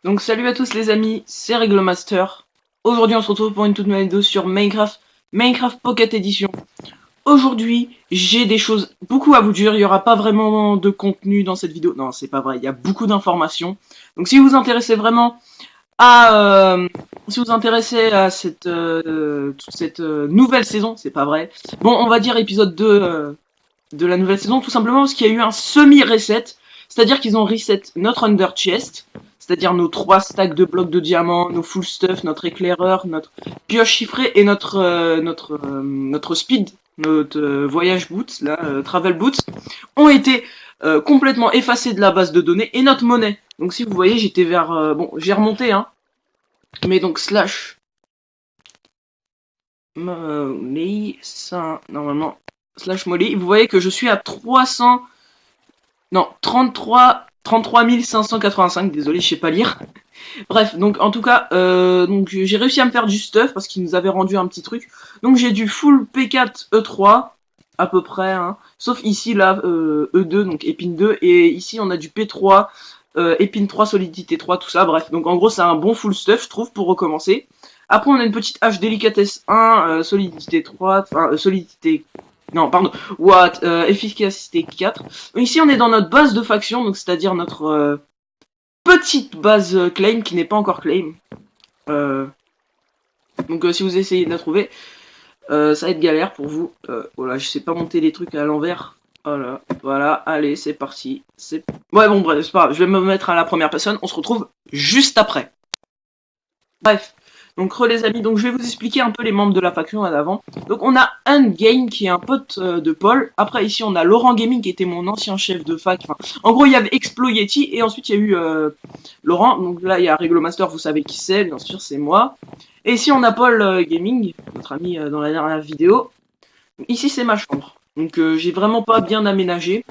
Donc salut à tous les amis, c'est Règlemaster. Aujourd'hui on se retrouve pour une toute nouvelle vidéo sur Minecraft Pocket Edition. Aujourd'hui j'ai des choses beaucoup à vous dire, il n'y aura pas vraiment de contenu dans cette vidéo. Non c'est pas vrai, il y a beaucoup d'informations. Donc si vous vous intéressez vraiment à... si vous vous intéressez à toute cette nouvelle saison, c'est pas vrai. Bon on va dire épisode 2 de la nouvelle saison, tout simplement parce qu'il y a eu un semi-reset, c'est-à-dire qu'ils ont reset notre Under Chest, c'est-à-dire nos 3 stacks de blocs de diamants, nos full stuff, notre éclaireur, notre pioche chiffrée et notre speed, notre voyage boots, là, travel boots, ont été complètement effacés de la base de données et notre monnaie. Donc si vous voyez, j'étais vers... bon, j'ai remonté, hein, mais donc slash... Molly, ça, normalement, slash Molly, vous voyez que je suis à 300... Non, 33 585, désolé, je sais pas lire. Bref, donc en tout cas, donc j'ai réussi à me faire du stuff parce qu'il nous avait rendu un petit truc. Donc j'ai du full P4 E3, à peu près, hein. Sauf ici, là, E2, donc épine 2, et ici on a du P3, épine 3, solidité 3, tout ça, bref. Donc en gros, c'est un bon full stuff, je trouve, pour recommencer. Après, on a une petite hache délicatesse 1, solidité 3, enfin, solidité... Non, pardon, Watt, efficacité 4. Ici, on est dans notre base de faction, donc c'est-à-dire notre petite base claim qui n'est pas encore claim. Euh, donc si vous essayez de la trouver, ça va être galère pour vous. Voilà, je sais pas monter les trucs à l'envers. Voilà, voilà, allez, c'est parti. Ouais, bon, bref, c'est pas grave, je vais me mettre à la première personne, on se retrouve juste après. Bref, donc les amis, donc je vais vous expliquer un peu les membres de la faction à l'avant. Donc on a Game qui est un pote de Paul. Après ici on a Laurent Gaming qui était mon ancien chef de fac. Enfin, en gros il y avait Explo Yeti et ensuite il y a eu Laurent. Donc là il y a Réglomaster, vous savez qui c'est, bien sûr c'est moi. Et ici on a Paul Gaming, notre ami dans la dernière vidéo. Ici c'est ma chambre. Donc j'ai vraiment pas bien aménagé.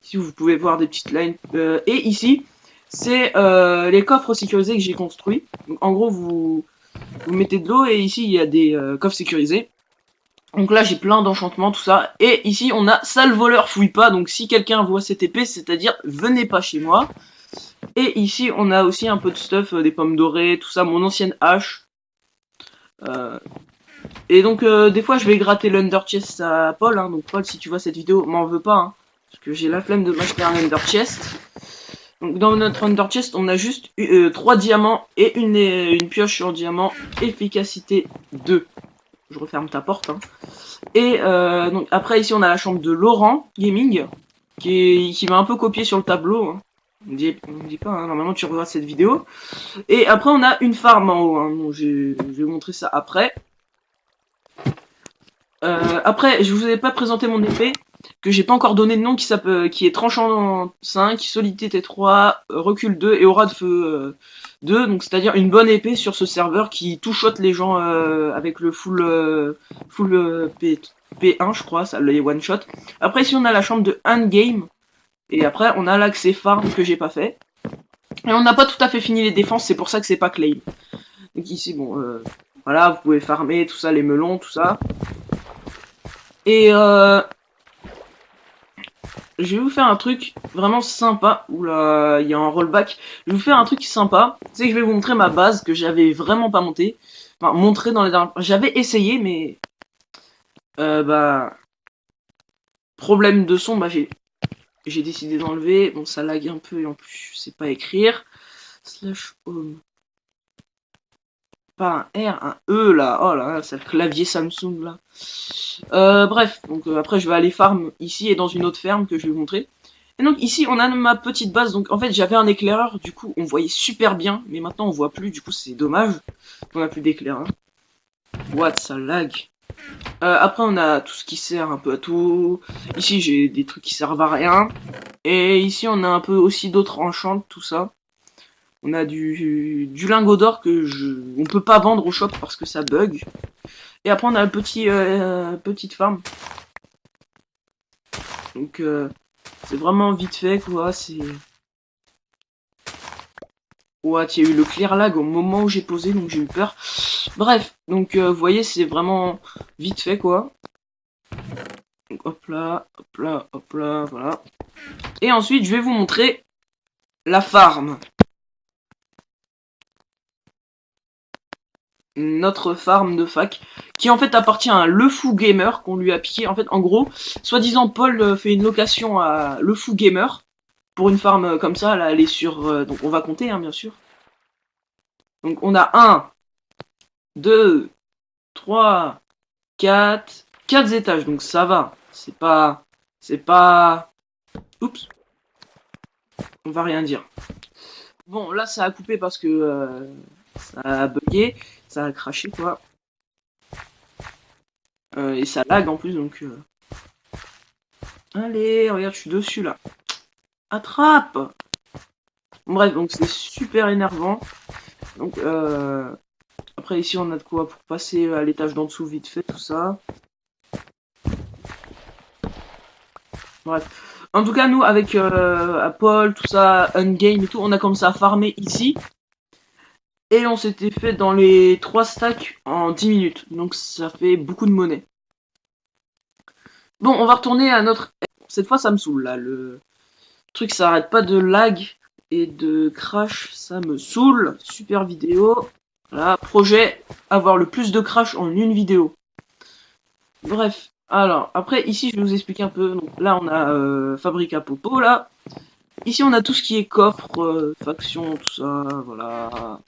Ici vous pouvez voir des petites lines. Et ici c'est les coffres sécurisés que j'ai construits. Donc en gros vous mettez de l'eau et ici il y a des coffres sécurisés. Donc là j'ai plein d'enchantements, tout ça. Et ici on a sale voleur fouille pas. Donc si quelqu'un voit cette épée, c'est-à-dire venez pas chez moi. Et ici on a aussi un peu de stuff, des pommes dorées, tout ça, mon ancienne hache. Et donc des fois je vais gratter l'under chest à Paul. Hein. Donc Paul, si tu vois cette vidéo, m'en veux pas. Hein, parce que j'ai la flemme de m'acheter un under chest. Donc dans notre under chest, on a juste 3 diamants et une pioche en diamant, efficacité 2. Je referme ta porte. Hein. Et donc après ici on a la chambre de Laurent Gaming qui m'a un peu copié sur le tableau. Hein. On me dit pas, hein, normalement tu regardes cette vidéo. Et après on a une farm en haut. Hein. Donc, je vais vous montrer ça après. Après je vous ai pas présenté mon épée que j'ai pas encore donné de nom qui est tranchant 5, solidité 3, recul 2 et aura de feu 2, donc c'est-à-dire une bonne épée sur ce serveur qui two-shot les gens avec le full P1 je crois, ça les one shot. Après ici on a la chambre de Endgame et après on a l'accès farm que j'ai pas fait. Et on n'a pas tout à fait fini les défenses, c'est pour ça que c'est pas claim. Donc ici bon voilà, vous pouvez farmer tout ça, les melons, tout ça. Et je vais vous faire un truc vraiment sympa. Oula, il y a un rollback. Je vais vous faire un truc sympa. C'est que je vais vous montrer ma base que j'avais vraiment pas montée. Enfin, montré dans les dernières... J'avais essayé, mais... bah... Problème de son, bah j'ai décidé d'enlever. Bon, ça lag un peu et en plus, je sais pas écrire. Slash home. Pas un R, un E là. Oh là, c'est le clavier Samsung là. Bref, donc après je vais aller farm ici et dans une autre ferme que je vais vous montrer. Et donc ici on a ma petite base, donc en fait j'avais un éclaireur, du coup on voyait super bien, mais maintenant on voit plus, du coup c'est dommage qu'on a plus d'éclaireur. What, ça lag. Après on a tout ce qui sert un peu à tout. Ici j'ai des trucs qui servent à rien. Et ici on a un peu aussi d'autres enchants, tout ça. On a du lingot d'or que on peut pas vendre au shop parce que ça bug. Et après on a le petite farm. Donc c'est vraiment vite fait quoi, c'est... What, il y a eu le clear lag au moment où j'ai posé, donc j'ai eu peur. Bref, donc vous voyez, c'est vraiment vite fait quoi. Donc hop là, hop là, hop là, voilà. Et ensuite, je vais vous montrer la farm. notre farm de fac, qui en fait appartient à Le Fou Gamer, qu'on lui a piqué. En fait, en gros, soi-disant, Paul fait une location à Le Fou Gamer, pour une farm comme ça, là, elle est sur... donc on va compter, hein, bien sûr. Donc on a 1, 2, 3, 4 étages, donc ça va. C'est pas... Oups. On va rien dire. Bon, là, ça a coupé parce que ça a bugué, ça a craché, quoi. Et ça lag en plus, donc... Allez, regarde, je suis dessus, là. Attrape! Bref, donc c'est super énervant. Donc, après, ici, on a de quoi pour passer à l'étage d'en dessous vite fait, tout ça. Bref. En tout cas, nous, avec Paul, tout ça, Ungame et tout, on a commencé à farmer ici. Et on s'était fait dans les 3 stacks en 10 minutes. Donc ça fait beaucoup de monnaie. Bon, on va retourner à notre... Cette fois, ça me saoule, là. Le truc, ça arrête pas de lag et de crash. Ça me saoule. Super vidéo. Voilà, projet, avoir le plus de crash en une vidéo. Bref. Alors, après, ici, je vais vous expliquer un peu. Donc, là, on a fabrique à popo, là. Ici, on a tout ce qui est coffre, faction, tout ça, voilà.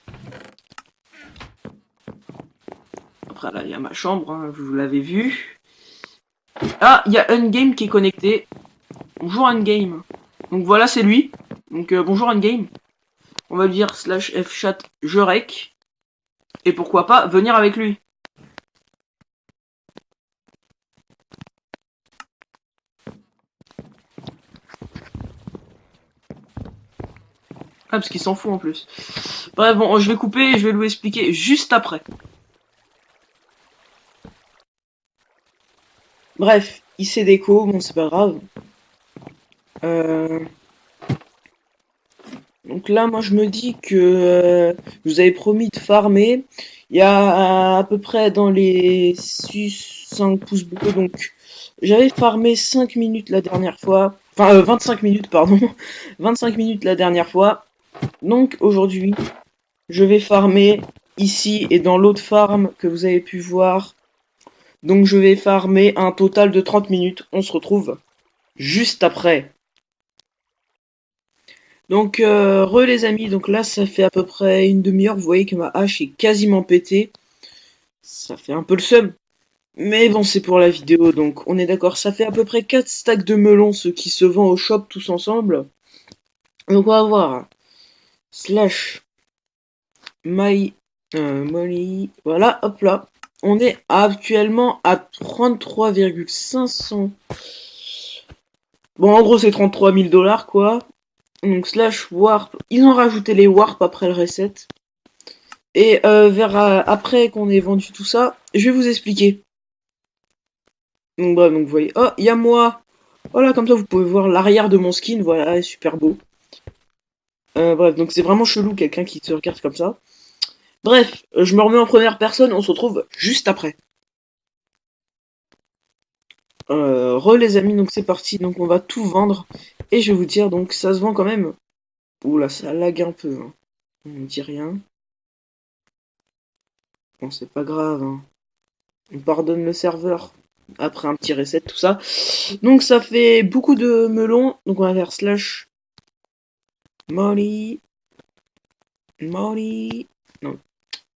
Après, là, il y a ma chambre, hein, vous l'avez vu. Ah, il y a Ungame qui est connecté. Bonjour Ungame. Donc voilà, c'est lui. Donc bonjour Ungame. On va lui dire /fchat je rec. Et pourquoi pas venir avec lui. Ah, parce qu'il s'en fout en plus. Bref, bon, je vais couper et je vais lui expliquer juste après. Bref, il s'est déco, bon, c'est pas grave. Donc là, moi, je me dis que je vous avais promis de farmer. Il y a à peu près dans les 5 pouces bleus, donc j'avais farmé 5 minutes la dernière fois. Enfin, 25 minutes, pardon. 25 minutes la dernière fois. Donc aujourd'hui, je vais farmer ici et dans l'autre farm que vous avez pu voir. Donc je vais farmer un total de 30 minutes. On se retrouve juste après. Donc les amis, donc là ça fait à peu près une demi-heure, vous voyez que ma hache est quasiment pétée. Ça fait un peu le seum. Mais bon, c'est pour la vidéo, donc on est d'accord. Ça fait à peu près 4 stacks de melons, ce qui se vend au shop tous ensemble. Donc on va voir. Slash my money. Voilà, hop là. On est actuellement à 33,500. Bon, en gros, c'est 33 000 $, quoi. Donc, slash warp. Ils ont rajouté les warp après le reset. Et après qu'on ait vendu tout ça, je vais vous expliquer. Donc, bref, donc vous voyez. Oh, il y a moi. Voilà, comme ça, vous pouvez voir l'arrière de mon skin. Voilà, super beau. Bref, donc c'est vraiment chelou, quelqu'un qui te regarde comme ça. Bref, je me remets en première personne, on se retrouve juste après. Les amis, donc c'est parti, donc on va tout vendre. Et je vais vous dire, donc ça se vend quand même. Oula, ça lag un peu. Hein. On ne dit rien. Bon, c'est pas grave. Hein. On pardonne le serveur. Après un petit reset, tout ça. Donc ça fait beaucoup de melons. Donc on va faire slash money. Money. Non.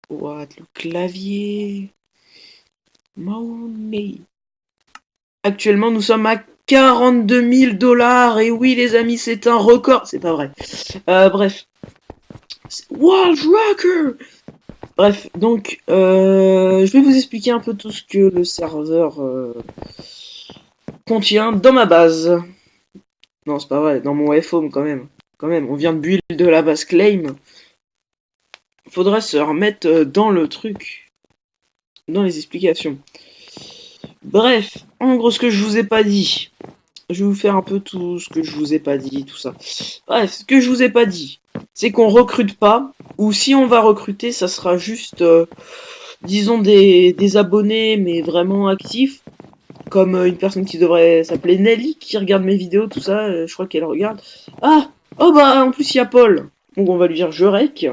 What? Le clavier. Money. Actuellement, nous sommes à 42 000 $. Et oui, les amis, c'est un record. C'est pas vrai. Bref. World Rocker. Bref, donc, je vais vous expliquer un peu tout ce que le serveur contient dans ma base. Non, c'est pas vrai, dans mon FOM quand même. Quand même, on vient de build de la base claim. Faudrait se remettre dans le truc. Dans les explications. Bref, en gros, ce que je vous ai pas dit. Je vais vous faire un peu tout ce que je vous ai pas dit, tout ça. Bref, ce que je vous ai pas dit, c'est qu'on recrute pas. Ou si on va recruter, ça sera juste, disons, des abonnés, mais vraiment actifs. Comme une personne qui devrait s'appeler Nelly, qui regarde mes vidéos, tout ça, je crois qu'elle regarde. Ah! Oh bah, en plus, il y a Paul. Donc on va lui dire je rec.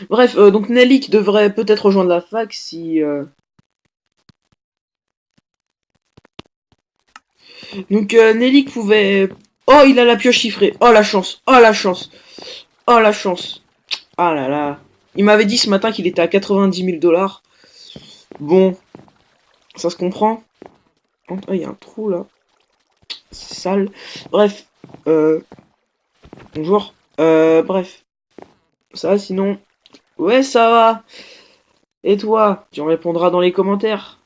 Bref, donc Nelly devrait peut-être rejoindre la fac si... Donc Nelly pouvait... Oh, il a la pioche chiffrée. Oh, la chance. Oh, la chance. Oh, la chance. Ah là là. Il m'avait dit ce matin qu'il était à 90 000 $. Bon, ça se comprend. Oh, il y a un trou là. C'est sale. Bref. Bonjour. Bref. Ça, sinon... Ouais, ça va. Et toi? Tu en répondras dans les commentaires.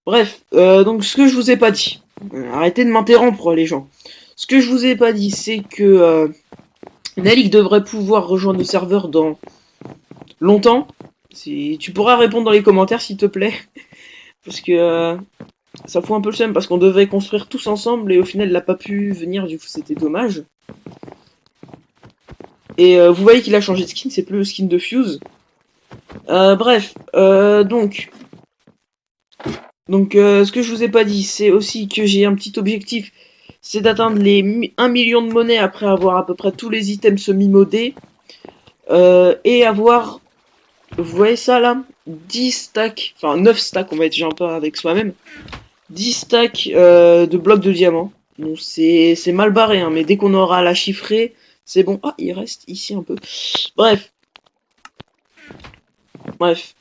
Bref, donc ce que je vous ai pas dit. Arrêtez de m'interrompre, les gens. Ce que je vous ai pas dit, c'est que Nelly devrait pouvoir rejoindre le serveur dans longtemps. Si tu pourras répondre dans les commentaires, s'il te plaît. Parce que ça fout un peu le seum, parce qu'on devait construire tous ensemble, et au final, il n'a pas pu venir, du coup, c'était dommage. Et vous voyez qu'il a changé de skin, c'est plus le skin de Fuse. Bref, donc ce que je vous ai pas dit, c'est aussi que j'ai un petit objectif, c'est d'atteindre les 1 million de monnaie après avoir à peu près tous les items semi-modés. Et avoir, vous voyez ça là, 10 stacks, enfin 9 stacks, on va être un peu avec soi-même. 10 stacks de blocs de diamants. Bon, c'est mal barré, hein, mais dès qu'on aura la chiffrée, c'est bon. Ah, il reste ici un peu. Bref. Bref.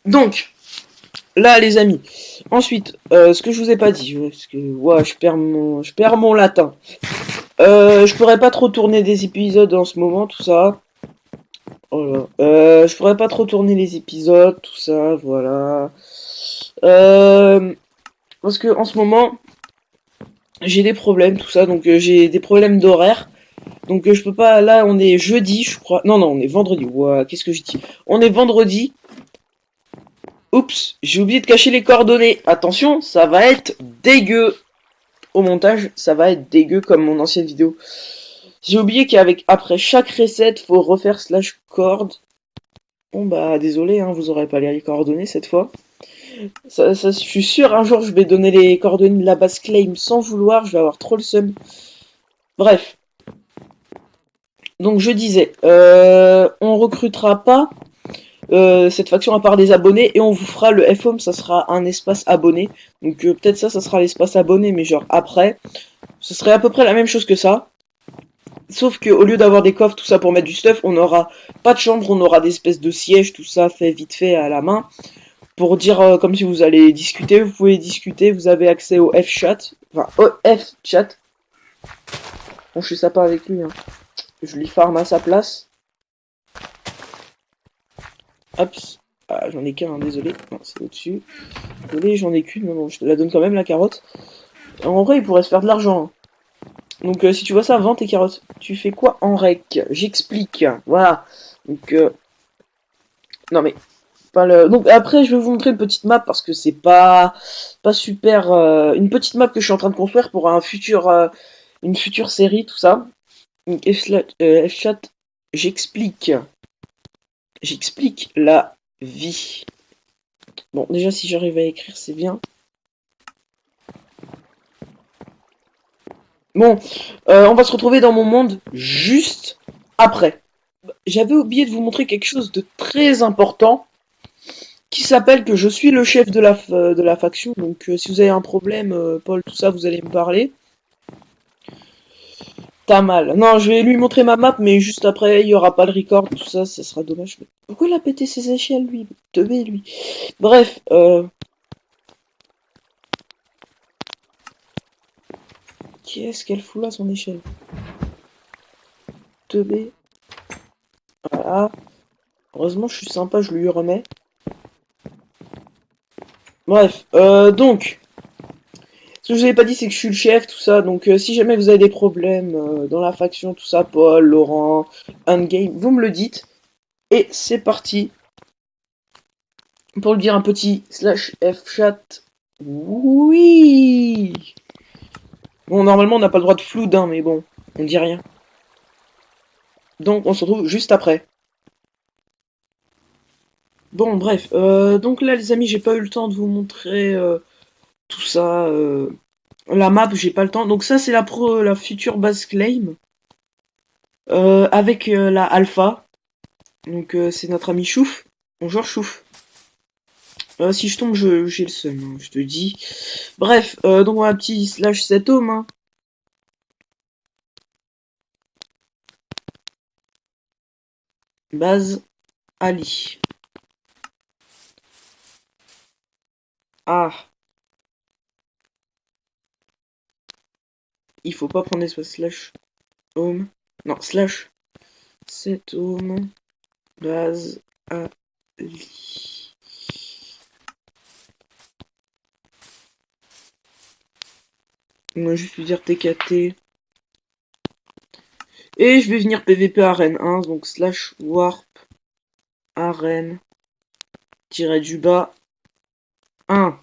Donc, là, les amis. Ensuite, ce que je vous ai pas dit, parce que ouais, je perds mon latin. Je pourrais pas trop tourner des épisodes en ce moment, tout ça. Voilà. Je pourrais pas trop tourner les épisodes, tout ça, voilà. Parce que en ce moment, j'ai des problèmes, tout ça, donc j'ai des problèmes d'horaire. Donc je peux pas, là on est jeudi, je crois. Non, non, on est vendredi. Ouah, qu'est-ce que je dis? On est vendredi. Oups, j'ai oublié de cacher les coordonnées. Attention, ça va être dégueu. Au montage, ça va être dégueu comme mon ancienne vidéo. J'ai oublié qu'avec après chaque reset, faut refaire slash cord. Bon bah désolé, hein, vous aurez pas les coordonnées cette fois. Ça, je suis sûr, un jour je vais donner les coordonnées de la base claim sans vouloir, je vais avoir trop le seum. Bref. Donc je disais, on recrutera pas cette faction à part des abonnés et on vous fera le FOM, ça sera un espace abonné. Donc peut-être ça sera l'espace abonné, mais genre après, ce serait à peu près la même chose que ça. Sauf que au lieu d'avoir des coffres, tout ça pour mettre du stuff, on n'aura pas de chambre, on aura des espèces de sièges, tout ça fait vite fait à la main. Pour dire comme si vous allez discuter, vous pouvez discuter, vous avez accès au F-chat. Enfin, au F-chat. Bon, je suis sympa avec lui, hein. Je lui farm à sa place. Hop. Ah, j'en ai qu'un, hein, désolé. Non, c'est au-dessus. Désolé, j'en ai qu'une, mais bon, je te la donne quand même, la carotte. En vrai, il pourrait se faire de l'argent, hein. Donc, si tu vois ça, vends tes carottes. Tu fais quoi en rec? J'explique. Voilà. Donc, non mais... Pas le... Donc, après, je vais vous montrer une petite map, parce que c'est pas super... une petite map que je suis en train de construire pour un futur... une future série, tout ça. Donc, F-chat, j'explique. J'explique la vie. Bon, déjà, si j'arrive à écrire, c'est bien. Bon, on va se retrouver dans mon monde juste après. J'avais oublié de vous montrer quelque chose de très important qui s'appelle que je suis le chef de la faction. Donc, si vous avez un problème, Paul, tout ça, vous allez me parler. T'as mal. Non, je vais lui montrer ma map, mais juste après, il y aura pas le record, tout ça, ça sera dommage. Pourquoi il a pété ses échelles, lui? Teubé, lui. Bref, qu'est-ce qu'elle fout là, son échelle? Teubé. Voilà. Heureusement, je suis sympa, je lui remets. Bref, donc... Ce que je vous avais pas dit, c'est que je suis le chef, tout ça. Donc, si jamais vous avez des problèmes dans la faction, tout ça, Paul, Laurent, Endgame, vous me le dites. Et c'est parti. Pour le dire un petit slash F-chat. Oui. Bon, normalement, on n'a pas le droit de flou d'un, mais bon, on dit rien. Donc, on se retrouve juste après. Bon, bref. Donc là, les amis, j'ai pas eu le temps de vous montrer tout ça. La map, j'ai pas le temps. Donc ça, c'est la future base claim. avec la alpha. Donc c'est notre ami Chouf. Bonjour Chouf. Si je tombe, j'ai le seum, hein, je te dis. Bref, donc on a un petit slash 7 ohms. Hein. Base Ali. Ah, il faut pas prendre espace slash ohm. Non, slash 7 ohms. Base Ali. On va juste lui dire TKT. Et je vais venir PVP arène 1, donc slash warp arène tiré du bas 1.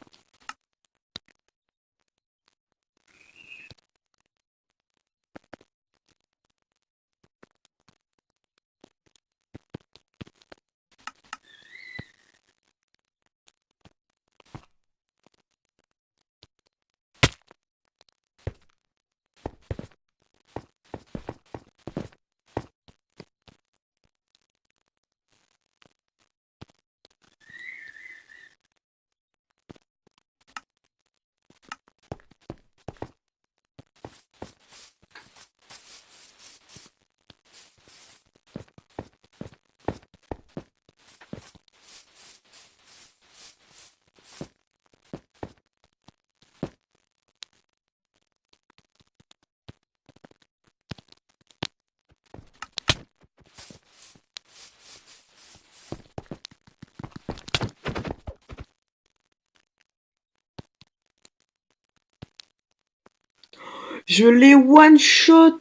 Je l'ai one shot.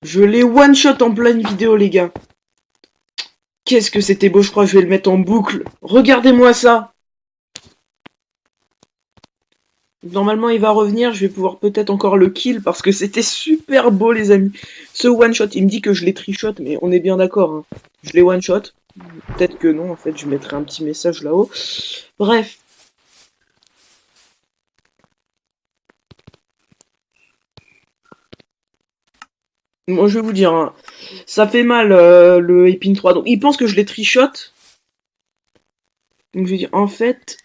Je l'ai one shot en pleine vidéo, les gars. Qu'est-ce que c'était beau, je crois que je vais le mettre en boucle. Regardez-moi ça. Normalement, il va revenir, je vais pouvoir peut-être encore le kill parce que c'était super beau, les amis. Ce one shot, il me dit que je l'ai trichot, mais on est bien d'accord. Hein. Je l'ai one shot. Peut-être que non, en fait, je mettrai un petit message là-haut. Bref. Moi, je vais vous dire, hein, ça fait mal le épine 3. Donc, il pense que je l'ai trichot. Donc, je vais dire, en fait,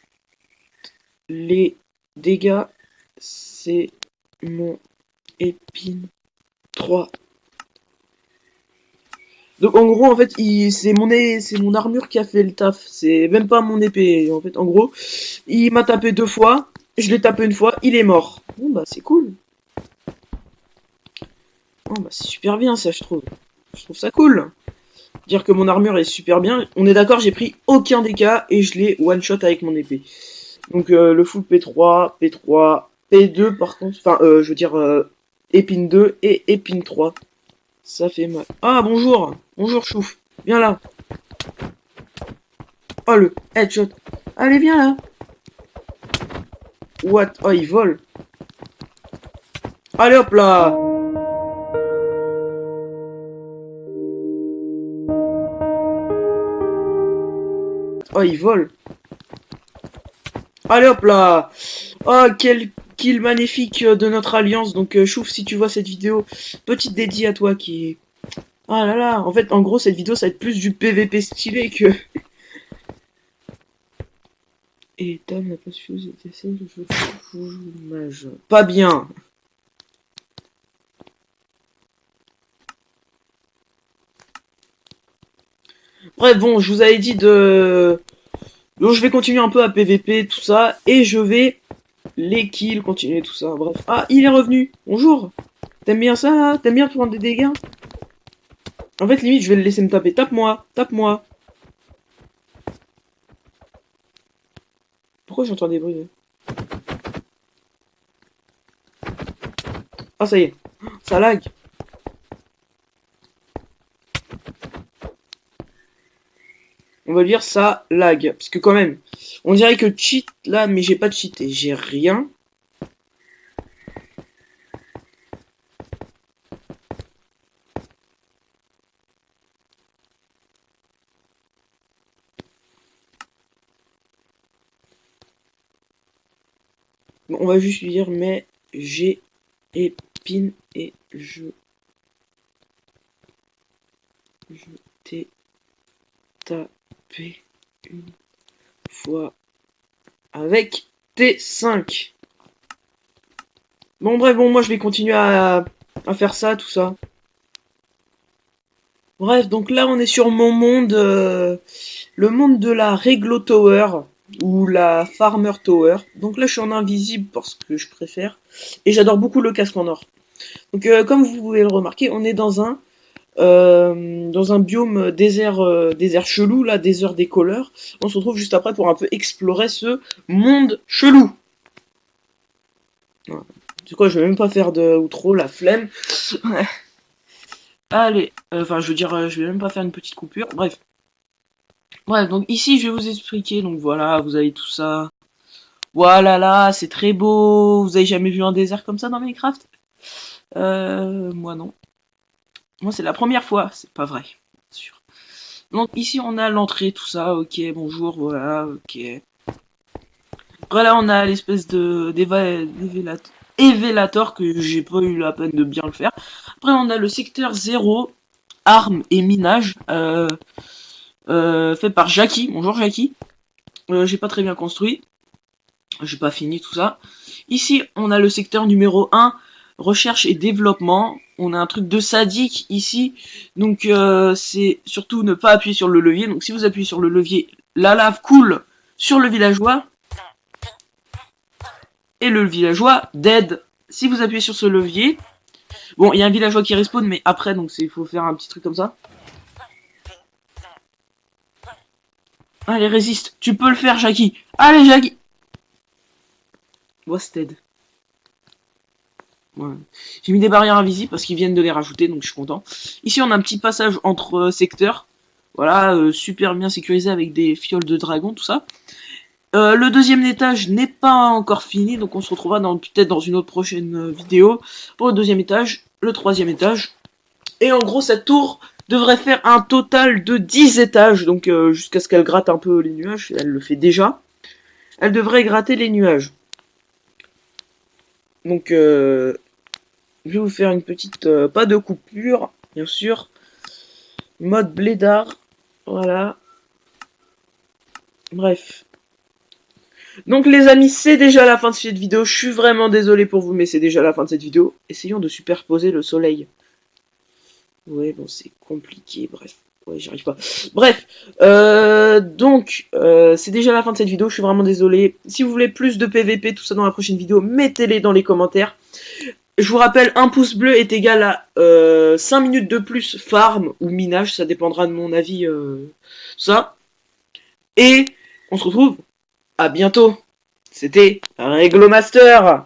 les dégâts, c'est mon épine 3. Donc en gros en fait c'est mon armure qui a fait le taf, c'est même pas mon épée en fait en gros. Il m'a tapé 2 fois, je l'ai tapé une fois, il est mort. Bon bah c'est cool. Bon bah c'est super bien ça je trouve. Je trouve ça cool. Dire que mon armure est super bien. On est d'accord, j'ai pris aucun dégât et je l'ai one shot avec mon épée. Donc le full P3, P3, P2 par contre, enfin je veux dire épine 2 et épine 3. Ça fait mal. Ah bonjour, bonjour Chouf, viens là. Oh le headshot. Allez viens là. What? Oh il vole. Allez hop là. Oh il vole. Allez hop là. Oh quel kill magnifique de notre alliance. Donc Chouf si tu vois cette vidéo, petite dédie à toi qui... Ah là là, en fait en gros cette vidéo ça va être plus du PVP stylé que... Et Tom n'a pas suffi de mage. Pas bien. Bref bon je vous avais dit de... Donc je vais continuer un peu à PVP tout ça et je vais les kills, continuer tout ça, bref. Ah, il est revenu. Bonjour. T'aimes bien ça, là? T'aimes bien prendre des dégâts? En fait, limite, je vais le laisser me taper. Tape-moi, tape-moi. Pourquoi j'entends des bruits? Ah, ça y est. Ça lag. On va dire ça lag. Parce que quand même, on dirait que cheat là, mais j'ai pas de cheaté. J'ai rien. Bon, on va juste lui dire, mais j'ai épine spin et je t'ai tapé une fois avec T5. Bon bref, bon moi je vais continuer à faire ça, tout ça. Bref, donc là on est sur mon monde, le monde de la Reglo Tower, ou la Farmer Tower. Donc là je suis en invisible parce que je préfère, et j'adore beaucoup le casque en or. Donc comme vous pouvez le remarquer, on est dans un biome désert chelou, là, désert des couleurs. On se retrouve juste après pour un peu explorer ce monde chelou. Voilà. Du coup, je vais même pas faire de outro, la flemme. Allez, enfin, je veux dire, je vais même pas faire une petite coupure. Bref. Bref, donc ici, je vais vous expliquer. Donc voilà, vous avez tout ça. Voilà, là, c'est très beau. Vous avez jamais vu un désert comme ça dans Minecraft? Moi non. Moi, c'est la première fois. C'est pas vrai, bien sûr. Donc ici, on a l'entrée, tout ça. Ok, bonjour, voilà, ok. Voilà, on a l'espèce de évélateur que j'ai pas eu la peine de bien le faire. Après, on a le secteur 0, armes et minage, fait par Jackie. Bonjour Jackie. J'ai pas très bien construit. J'ai pas fini tout ça. Ici, on a le secteur numéro 1, recherche et développement. On a un truc de sadique ici. Donc, c'est surtout ne pas appuyer sur le levier. Donc, si vous appuyez sur le levier, la lave coule sur le villageois. Et le villageois dead. Si vous appuyez sur ce levier, bon, il y a un villageois qui respawn, mais après, donc il faut faire un petit truc comme ça. Allez, résiste. Tu peux le faire, Jackie. Allez, Jackie. Wasted. Ouais. J'ai mis des barrières invisibles parce qu'ils viennent de les rajouter, donc je suis content. Ici, on a un petit passage entre secteurs. Voilà, super bien sécurisé avec des fioles de dragon, tout ça. Le deuxième étage n'est pas encore fini, donc on se retrouvera peut-être dans une autre prochaine vidéo pour le deuxième étage, le troisième étage. Et en gros, cette tour devrait faire un total de 10 étages, donc jusqu'à ce qu'elle gratte un peu les nuages, elle le fait déjà. Elle devrait gratter les nuages. Donc, je vais vous faire une petite, pas de coupure, bien sûr. Mode blédard, voilà. Bref. Donc les amis, c'est déjà la fin de cette vidéo. Je suis vraiment désolé pour vous, mais c'est déjà la fin de cette vidéo. Essayons de superposer le soleil. Ouais, bon, c'est compliqué, bref. Ouais, j'y arrive pas. Bref, c'est déjà la fin de cette vidéo. Je suis vraiment désolé. Si vous voulez plus de PVP, tout ça dans la prochaine vidéo, mettez-les dans les commentaires. Je vous rappelle, un pouce bleu est égal à 5 minutes de plus farm ou minage. Ça dépendra de mon avis, ça. Et on se retrouve à bientôt. C'était Reglomaster.